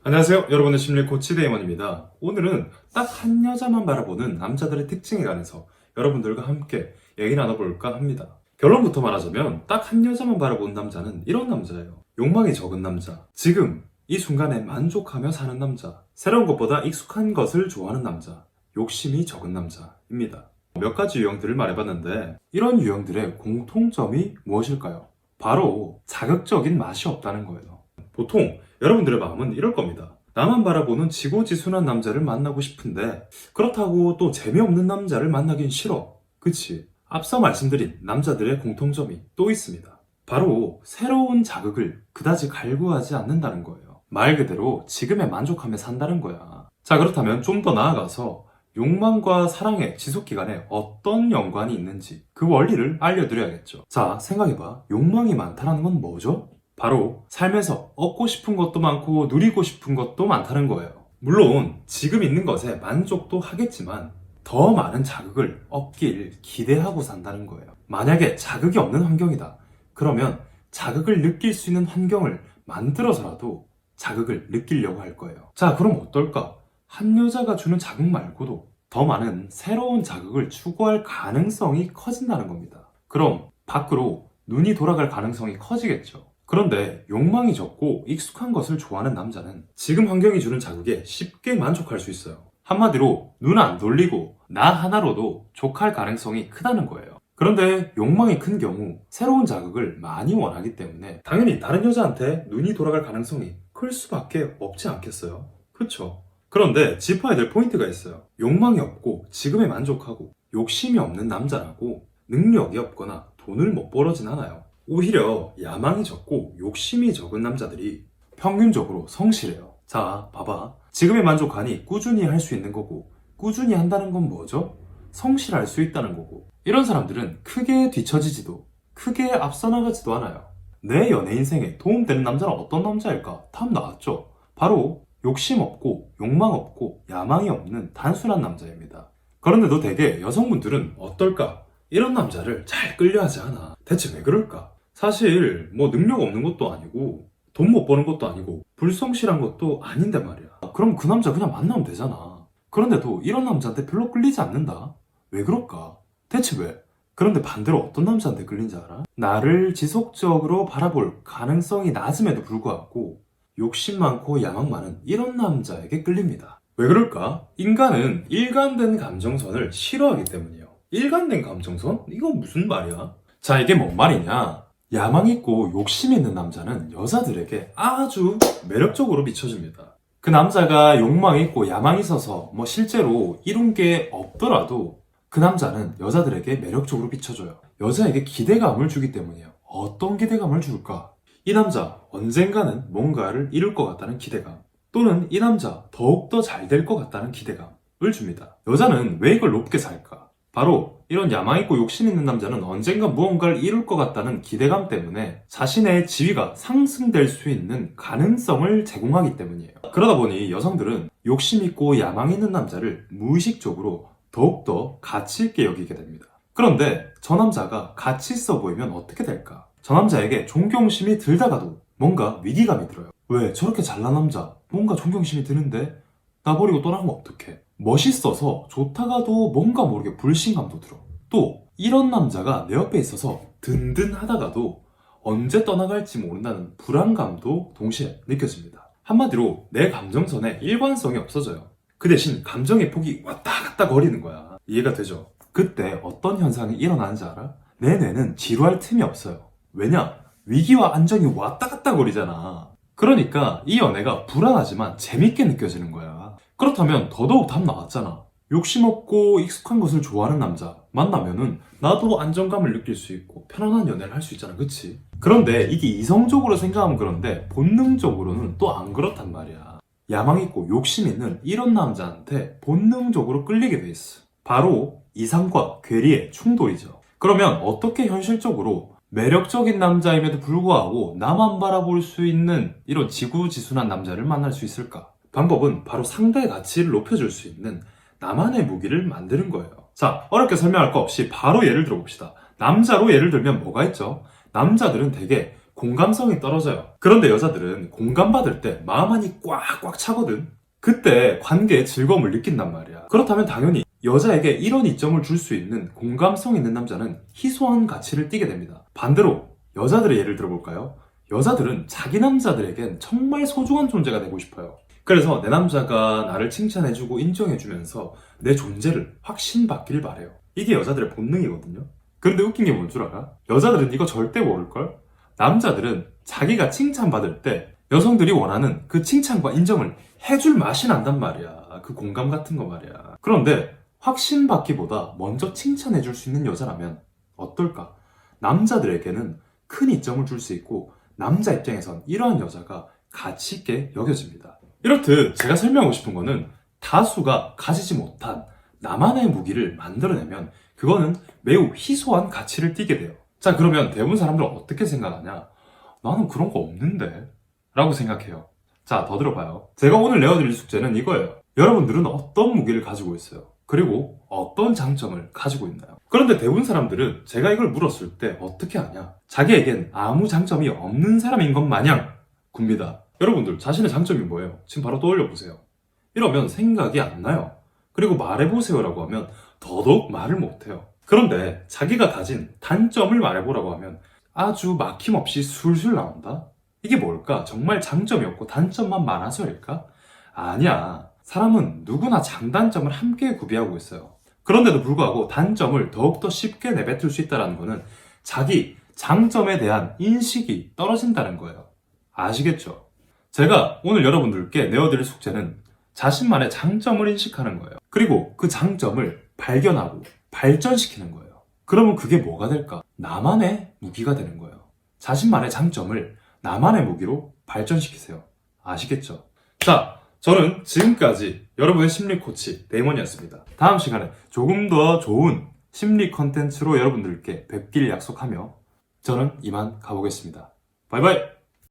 안녕하세요. 여러분의 심리 코치 데이먼입니다. 오늘은 딱 한 여자만 바라보는 남자들의 특징에 관해서 여러분들과 함께 얘기 나눠볼까 합니다. 결론부터 말하자면 딱 한 여자만 바라보는 남자는 이런 남자예요. 욕망이 적은 남자. 지금 이 순간에 만족하며 사는 남자. 새로운 것보다 익숙한 것을 좋아하는 남자. 욕심이 적은 남자입니다. 몇 가지 유형들을 말해봤는데 이런 유형들의 공통점이 무엇일까요? 바로 자극적인 맛이 없다는 거예요. 보통 여러분들의 마음은 이럴 겁니다. 나만 바라보는 지고지순한 남자를 만나고 싶은데 그렇다고 또 재미없는 남자를 만나긴 싫어. 그치? 앞서 말씀드린 남자들의 공통점이 또 있습니다. 바로 새로운 자극을 그다지 갈구하지 않는다는 거예요. 말 그대로 지금에 만족하며 산다는 거야. 자, 그렇다면 좀 더 나아가서 욕망과 사랑의 지속기간에 어떤 연관이 있는지 그 원리를 알려드려야겠죠. 자, 생각해봐. 욕망이 많다는 건 뭐죠? 바로 삶에서 얻고 싶은 것도 많고 누리고 싶은 것도 많다는 거예요. 물론 지금 있는 것에 만족도 하겠지만 더 많은 자극을 얻길 기대하고 산다는 거예요. 만약에 자극이 없는 환경이다. 그러면 자극을 느낄 수 있는 환경을 만들어서라도 자극을 느끼려고 할 거예요. 자, 그럼 어떨까? 한 여자가 주는 자극 말고도 더 많은 새로운 자극을 추구할 가능성이 커진다는 겁니다. 그럼 밖으로 눈이 돌아갈 가능성이 커지겠죠. 그런데 욕망이 적고 익숙한 것을 좋아하는 남자는 지금 환경이 주는 자극에 쉽게 만족할 수 있어요. 한마디로 눈 안 돌리고 나 하나로도 족할 가능성이 크다는 거예요. 그런데 욕망이 큰 경우 새로운 자극을 많이 원하기 때문에 당연히 다른 여자한테 눈이 돌아갈 가능성이 클 수밖에 없지 않겠어요? 그쵸? 그런데 짚어야 될 포인트가 있어요. 욕망이 없고 지금에 만족하고 욕심이 없는 남자라고 능력이 없거나 돈을 못 벌어진 않아요. 오히려 야망이 적고 욕심이 적은 남자들이 평균적으로 성실해요. 자, 봐봐. 지금에 만족하니 꾸준히 할 수 있는 거고 꾸준히 한다는 건 뭐죠? 성실할 수 있다는 거고 이런 사람들은 크게 뒤처지지도 크게 앞서 나가지도 않아요. 내 연애 인생에 도움되는 남자는 어떤 남자일까? 답 나왔죠? 바로 욕심 없고 욕망 없고 야망이 없는 단순한 남자입니다. 그런데도 대개 여성분들은 어떨까? 이런 남자를 잘 끌려하지 않아. 대체 왜 그럴까? 사실 뭐 능력 없는 것도 아니고 돈 못 버는 것도 아니고 불성실한 것도 아닌데 말이야. 그럼 그 남자 그냥 만나면 되잖아. 그런데도 이런 남자한테 별로 끌리지 않는다? 왜 그럴까? 대체 왜? 그런데 반대로 어떤 남자한테 끌린지 알아? 나를 지속적으로 바라볼 가능성이 낮음에도 불구하고 욕심 많고 야망 많은 이런 남자에게 끌립니다. 왜 그럴까? 인간은 일관된 감정선을 싫어하기 때문이에요. 일관된 감정선? 이거 무슨 말이야? 자, 이게 뭔 말이냐? 야망 있고 욕심 있는 남자는 여자들에게 아주 매력적으로 비춰집니다. 그 남자가 욕망 있고 야망 있어서 뭐 실제로 이룬 게 없더라도 그 남자는 여자들에게 매력적으로 비춰줘요. 여자에게 기대감을 주기 때문이에요. 어떤 기대감을 줄까? 이 남자 언젠가는 뭔가를 이룰 것 같다는 기대감, 또는 이 남자 더욱더 잘 될 것 같다는 기대감을 줍니다. 여자는 왜 이걸 높게 살까? 바로 이런 야망 있고 욕심 있는 남자는 언젠가 무언가를 이룰 것 같다는 기대감 때문에 자신의 지위가 상승될 수 있는 가능성을 제공하기 때문이에요. 그러다 보니 여성들은 욕심 있고 야망 있는 남자를 무의식적으로 더욱더 가치 있게 여기게 됩니다. 그런데 저 남자가 가치 있어 보이면 어떻게 될까? 저 남자에게 존경심이 들다가도 뭔가 위기감이 들어요. 왜? 저렇게 잘난 남자 뭔가 존경심이 드는데 나 버리고 떠나면 어떡해? 멋있어서 좋다가도 뭔가 모르게 불신감도 들어. 또 이런 남자가 내 옆에 있어서 든든하다가도 언제 떠나갈지 모른다는 불안감도 동시에 느껴집니다. 한마디로 내 감정선에 일관성이 없어져요. 그 대신 감정의 폭이 왔다 갔다 거리는 거야. 이해가 되죠? 그때 어떤 현상이 일어나는지 알아? 내 뇌는 지루할 틈이 없어요. 왜냐? 위기와 안정이 왔다 갔다 거리잖아. 그러니까 이 연애가 불안하지만 재밌게 느껴지는 거야. 그렇다면 더더욱 답 나왔잖아. 욕심 없고 익숙한 것을 좋아하는 남자 만나면은 나도 안정감을 느낄 수 있고 편안한 연애를 할 수 있잖아. 그치? 그런데 이게 이성적으로 생각하면 그런데 본능적으로는 또 안 그렇단 말이야. 야망 있고 욕심 있는 이런 남자한테 본능적으로 끌리게 돼 있어. 바로 이상과 괴리의 충돌이죠. 그러면 어떻게 현실적으로 매력적인 남자임에도 불구하고 나만 바라볼 수 있는 이런 지구지순한 남자를 만날 수 있을까? 방법은 바로 상대의 가치를 높여줄 수 있는 나만의 무기를 만드는 거예요. 자, 어렵게 설명할 거 없이 바로 예를 들어봅시다. 남자로 예를 들면 뭐가 있죠? 남자들은 되게 공감성이 떨어져요. 그런데 여자들은 공감받을 때 마음 안이 꽉꽉 차거든. 그때 관계의 즐거움을 느낀단 말이야. 그렇다면 당연히 여자에게 이런 이점을 줄 수 있는 공감성 있는 남자는 희소한 가치를 띠게 됩니다. 반대로 여자들의 예를 들어볼까요? 여자들은 자기 남자들에겐 정말 소중한 존재가 되고 싶어요. 그래서 내 남자가 나를 칭찬해주고 인정해주면서 내 존재를 확신받길 바래요. 이게 여자들의 본능이거든요. 그런데 웃긴 게 뭔 줄 알아? 여자들은 이거 절대 모를걸? 남자들은 자기가 칭찬받을 때 여성들이 원하는 그 칭찬과 인정을 해줄 맛이 난단 말이야. 그 공감 같은 거 말이야. 그런데 확신받기보다 먼저 칭찬해줄 수 있는 여자라면 어떨까? 남자들에게는 큰 이점을 줄 수 있고 남자 입장에선 이러한 여자가 가치 있게 여겨집니다. 이렇듯 제가 설명하고 싶은 거는 다수가 가지지 못한 나만의 무기를 만들어내면 그거는 매우 희소한 가치를 띠게 돼요. 자, 그러면 대부분 사람들은 어떻게 생각하냐? 나는 그런 거 없는데? 라고 생각해요. 자, 더 들어봐요. 제가 오늘 내어드릴 숙제는 이거예요. 여러분들은 어떤 무기를 가지고 있어요? 그리고 어떤 장점을 가지고 있나요? 그런데 대부분 사람들은 제가 이걸 물었을 때 어떻게 하냐? 자기에겐 아무 장점이 없는 사람인 것 마냥 굽니다. 여러분들 자신의 장점이 뭐예요? 지금 바로 떠올려 보세요. 이러면 생각이 안 나요. 그리고 말해보세요라고 하면 더더욱 말을 못해요. 그런데 자기가 가진 단점을 말해보라고 하면 아주 막힘없이 술술 나온다? 이게 뭘까? 정말 장점이 없고 단점만 많아서일까? 아니야. 사람은 누구나 장단점을 함께 구비하고 있어요. 그런데도 불구하고 단점을 더욱더 쉽게 내뱉을 수 있다는 것은 자기 장점에 대한 인식이 떨어진다는 거예요. 아시겠죠? 제가 오늘 여러분들께 내어드릴 숙제는 자신만의 장점을 인식하는 거예요. 그리고 그 장점을 발견하고 발전시키는 거예요. 그러면 그게 뭐가 될까? 나만의 무기가 되는 거예요. 자신만의 장점을 나만의 무기로 발전시키세요. 아시겠죠? 자, 저는 지금까지 여러분의 심리 코치 데이먼이었습니다. 다음 시간에 조금 더 좋은 심리 컨텐츠로 여러분들께 뵙길 약속하며 저는 이만 가보겠습니다. 바이바이!